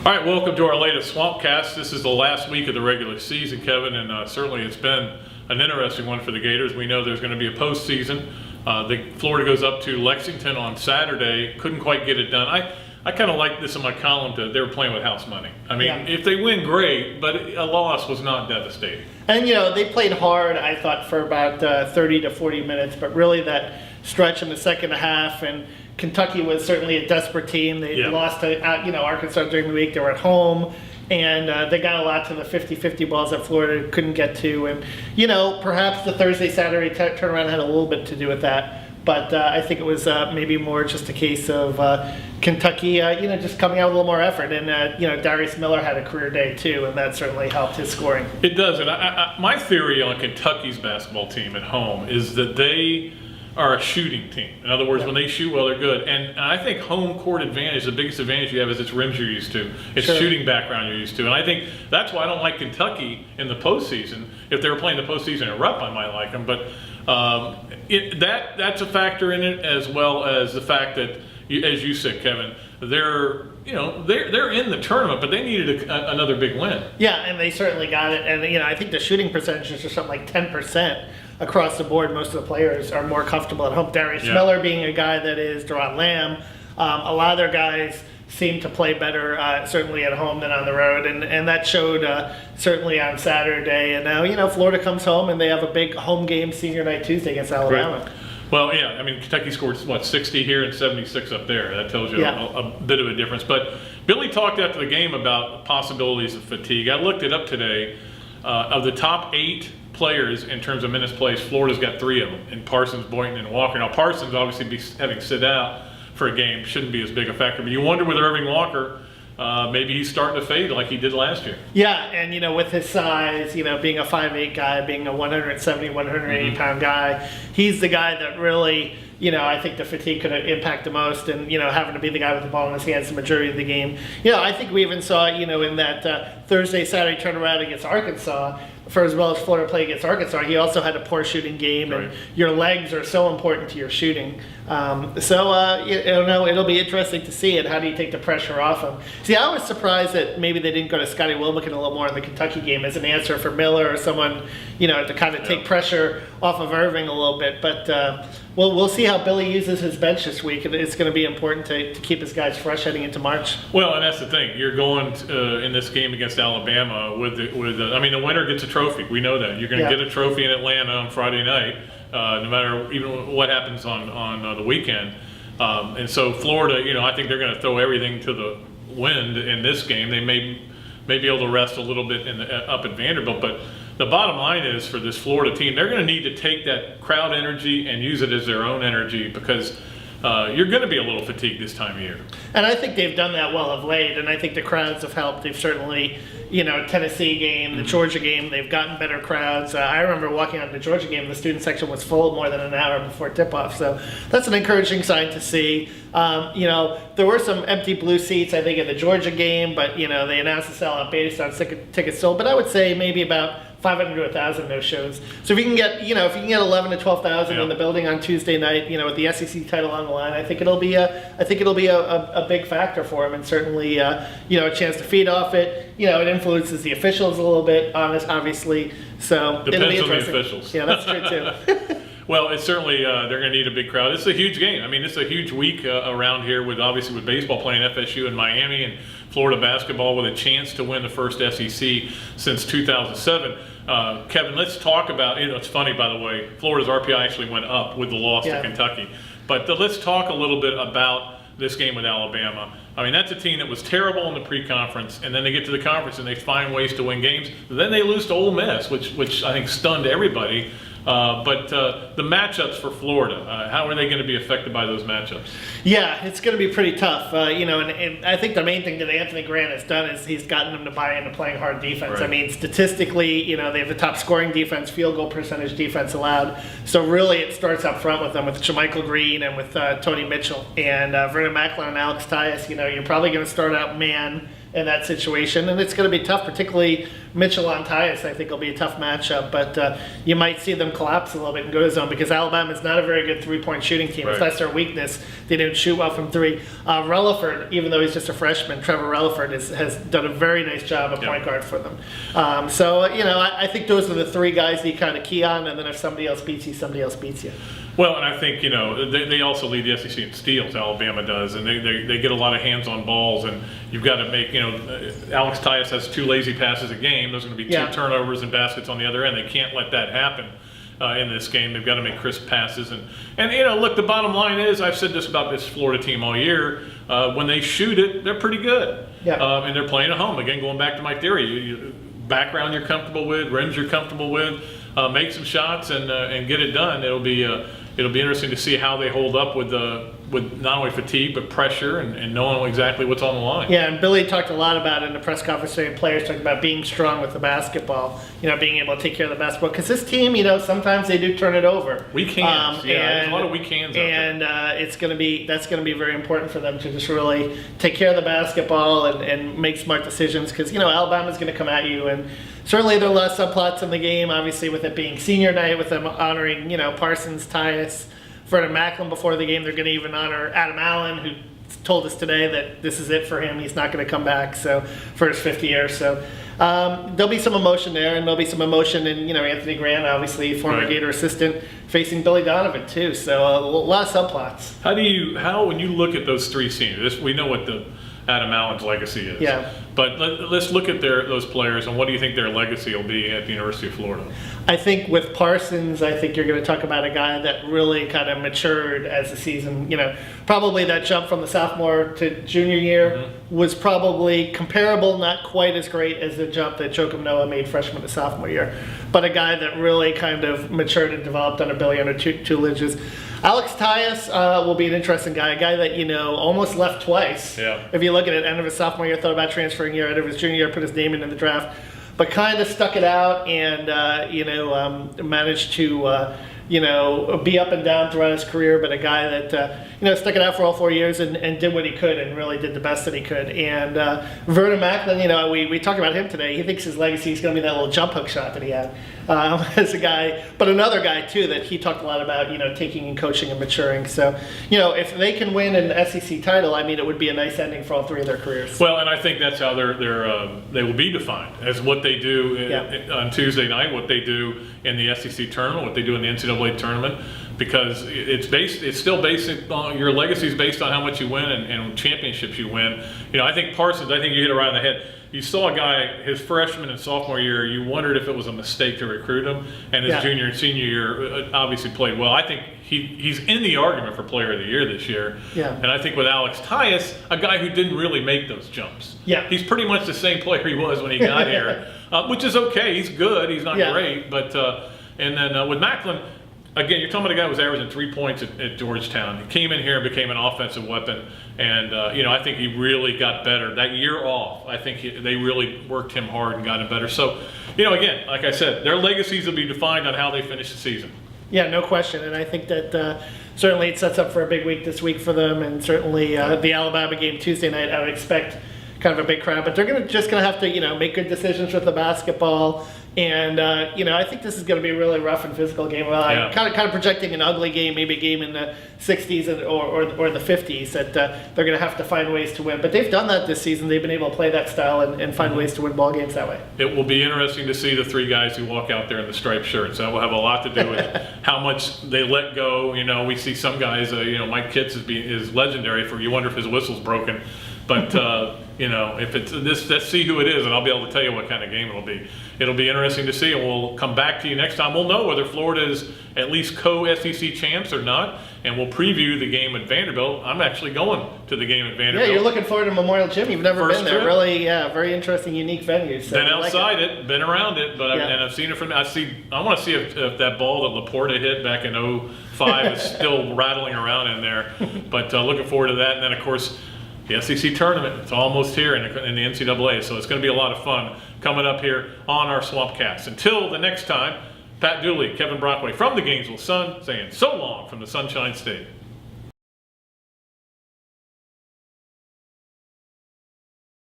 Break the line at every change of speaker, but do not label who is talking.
All right, welcome to our latest Swampcast. This is the last week of the regular season, Kevin, and certainly it's been an interesting one for the Gators. We know there's going to be a postseason. Florida goes up to Lexington on Saturday. Couldn't quite get it done. I kind of like this in my column. They were playing with house money. I mean, If they win, great, but a loss was not devastating.
And, they played hard, I thought, for about 30 to 40 minutes, but really that stretch in the second half, and Kentucky was certainly a desperate team. They lost to Arkansas during the week. They were at home, and they got a lot to the 50-50 balls that Florida couldn't get to. And, perhaps the Thursday-Saturday turnaround had a little bit to do with that. But I think it was maybe more just a case of Kentucky, just coming out with a little more effort. And, Darius Miller had a career day, too, and that certainly helped his scoring.
It does. And my theory on Kentucky's basketball team at home is that they are a shooting team. In other words, when they shoot well, they're good. And I think home court advantage, the biggest advantage you have is it's rims you're used to. It's shooting background you're used to. And I think that's why I don't like Kentucky in the postseason. If they were playing the postseason in Rupp, I might like them. But that's a factor in it, as well as the fact that, as you said, Kevin, they're in the tournament, but they needed another big win.
Yeah, and they certainly got it. And I think the shooting percentages are something like 10% across the board. Most of the players are more comfortable at home. Darius Miller being a guy that is Deron Lamb. A lot of their guys seem to play better, certainly at home than on the road, and that showed certainly on Saturday. And now, Florida comes home and they have a big home game senior night Tuesday against Alabama.
Right. Well, Kentucky scored 60 here and 76 up there. That tells you a bit of a difference. But Billy talked after the game about possibilities of fatigue. I looked it up today. Of the top 8 players in terms of minutes played, Florida's got 3 of them, in Parsons, Boynton, and Walker. Now, Parsons obviously having sit out for a game shouldn't be as big a factor, but you wonder with Irving Walker, maybe he's starting to fade like he did last year.
Yeah, and with his size, being a 5'8" guy, being a 170, 180 pound guy, he's the guy that really, I think the fatigue could impact the most, and, having to be the guy with the ball in his hands the majority of the game. I think we even saw, in that Thursday, Saturday turnaround against Arkansas, for as well as Florida played against Arkansas, he also had a poor shooting game, and your legs are so important to your shooting. It'll be interesting to see it. How do you take the pressure off him? See, I was surprised that maybe they didn't go to Scotty Wilbekin a little more in the Kentucky game as an answer for Miller or someone, to kind of take pressure off of Irving a little bit. But we'll see how Billy uses his bench this week, and it's going to be important to keep his guys fresh heading into March.
Well, and that's the thing. You're going in this game against Alabama the winner gets a trophy. We know that. You're going to get a trophy in Atlanta on Friday night, no matter even what happens on the weekend. And so Florida, I think they're going to throw everything to the wind in this game. They may be able to rest a little bit up at Vanderbilt, but the bottom line is for this Florida team, they're going to need to take that crowd energy and use it as their own energy, because you're going to be a little fatigued this time of year. And
I think they've done that well of late, and I think the crowds have helped. They've certainly, Tennessee game, the Georgia game, they've gotten better crowds. I remember walking out to the Georgia game, the student section was full more than an hour before tip-off, so that's an encouraging sign to see. There were some empty blue seats, I think, at the Georgia game, but, they announced the sellout based on tickets sold, but I would say maybe about 500 to 1,000 no shows. So if you can get 11 to 12,000 in the building on Tuesday night, with the SEC title on the line, I think it'll be a big factor for them, and certainly a chance to feed off it. It influences the officials a little bit, obviously. So
depends
it'll be
on the
interesting.
officials.
Yeah, that's true too.
Well, it's certainly they're going to need a big crowd. It's a huge game. It's a huge week around here with baseball playing FSU in Miami, and Florida basketball with a chance to win the first SEC since 2007. Kevin, let's talk about, it's funny, by the way, Florida's RPI actually went up with the loss to Kentucky. But let's talk a little bit about this game with Alabama. That's a team that was terrible in the pre-conference, and then they get to the conference and they find ways to win games. Then they lose to Ole Miss, which I think stunned everybody. But the matchups for Florida, how are they going to be affected by those matchups?
Yeah, it's going to be pretty tough. And I think the main thing that Anthony Grant has done is he's gotten them to buy into playing hard defense.
Right.
Statistically, they have the top scoring defense, field goal percentage defense allowed. So really it starts up front with them, with Jermichael Green and with Tony Mitchell. And Vernon Macklin and Alex Tyus, you're probably going to start out man in that situation, and it's going to be tough, particularly Mitchell on Tyus, I think, will be a tough matchup, but you might see them collapse a little bit and go to zone because Alabama's not a very good three-point shooting team.
Right.
If that's their weakness, they didn't shoot well from three. Relaford, even though he's just a freshman, Trevor Relaford has done a very nice job at point guard for them. I think those are the three guys that you kind of key on, and then if somebody else beats you, somebody else beats you.
Well, and I think, they also lead the SEC in steals, Alabama does, and they get a lot of hands-on balls, and you've got to make, Alex Tyus has 2 lazy passes a game. There's going to be 2 turnovers and baskets on the other end. They can't let that happen in this game. They've got to make crisp passes. And look, the bottom line is, I've said this about this Florida team all year, when they shoot it, they're pretty good. Yeah. And they're playing at home. Again, going back to my theory, background you're comfortable with, rims you're comfortable with, make some shots and get it done. It'll be interesting to see how they hold up with not only fatigue but pressure and knowing exactly what's on the line.
Yeah, and Billy talked a lot about it in the press conference today. Players talking about being strong with the basketball, being able to take care of the basketball. Because this team, sometimes they do turn it over.
Weak hands, there's a lot of weak hands out there.
And that's going to be very important for them to just really take care of the basketball and make smart decisions. Because Alabama's going to come at you, and certainly there are a lot of subplots in the game. Obviously, with it being senior night, with them honoring Parsons, Tyus, Vernon Macklin before the game, they're going to even honor Adam Allen, who told us today that this is it for him. He's not going to come back for his 5th year. So there'll be some emotion there, and there'll be some emotion in Anthony Grant, obviously former Gator assistant, facing Billy Donovan too. So a lot of subplots.
How when you look at those 3 seniors, we know what the Adam Allen's legacy is.
Yeah.
But let's look at those players, and what do you think their legacy will be at the University of Florida?
I think with Parsons, I think you're going to talk about a guy that really kind of matured as the season, probably that jump from the sophomore to junior year was probably comparable, not quite as great as the jump that Joakim Noah made freshman to sophomore year. But a guy that really kind of matured and developed under Billy under tutelage. Alex Tyus will be an interesting guy, a guy that, almost left twice. Yeah. If you look at it, end of his sophomore year, thought about transferring year, end of his junior year, put his name in the draft, but kind of stuck it out and, managed to, be up and down throughout his career, but a guy that, stuck it out for all 4 years and did what he could and really did the best that he could. And Vernon Macklin, we talked about him today. He thinks his legacy is going to be that little jump hook shot that he had as a guy, but another guy too that he talked a lot about, taking and coaching and maturing. So, if they can win an SEC title, it would be a nice ending for all 3 of their careers.
Well, and I think that's how they will be defined, as what they do on Tuesday night, what they do in the SEC tournament, what they do in the NCAA tournament, because it's still based on your legacy is based on how much you win and championships you win. I think Parsons, you hit it right on the head. You saw a guy his freshman and sophomore year, you wondered if it was a mistake to recruit him, and his junior and senior year obviously played well. I think he's in the argument for Player of the Year this year. Yeah. And I think with Alex Tyus, a guy who didn't really make those jumps. Yeah. He's pretty much the same player he was when he got here, which is okay. He's good. He's not great, but and then with Macklin. Again, you're talking about a guy who was averaging 3 points at Georgetown. He came in here and became an offensive weapon, and I think he really got better. That year off, I think they really worked him hard and got him better. So, again, like I said, their legacies will be defined on how they finish the season. Yeah, no question, and I think that certainly it sets up for a big week this week for them, and certainly the Alabama game Tuesday night, I would expect kind of a big crowd, but they're just going to have to, make good decisions with the basketball. And I think this is going to be a really rough and physical game. Well, I'm kind of projecting an ugly game, maybe a game in the 60s or the 50s that they're going to have to find ways to win. But they've done that this season. They've been able to play that style and find ways to win ball games that way. It will be interesting to see the 3 guys who walk out there in the striped shirts. That will have a lot to do with how much they let go. We see some guys. Mike Kitts is legendary for. You wonder if his whistle's broken. But if it's this, let's see who it is, and I'll be able to tell you what kind of game it'll be. It'll be interesting to see, and we'll come back to you next time. We'll know whether Florida is at least co-SEC champs or not, and we'll preview the game at Vanderbilt. I'm actually going to the in Vanderbilt. Yeah, you're looking forward to Memorial Gym. You've never been there. Trip. Really, very interesting, unique venue. So been outside it, been around it, but I've seen it from. I want to see if that ball that Laporta hit back in 2005 is still rattling around in there. But looking forward to that, and then of course. The SEC tournament, it's almost here in the NCAA, so it's going to be a lot of fun coming up here on our Swampcast. Until the next time, Pat Dooley, Kevin Brockway from the Gainesville Sun saying so long from the Sunshine State.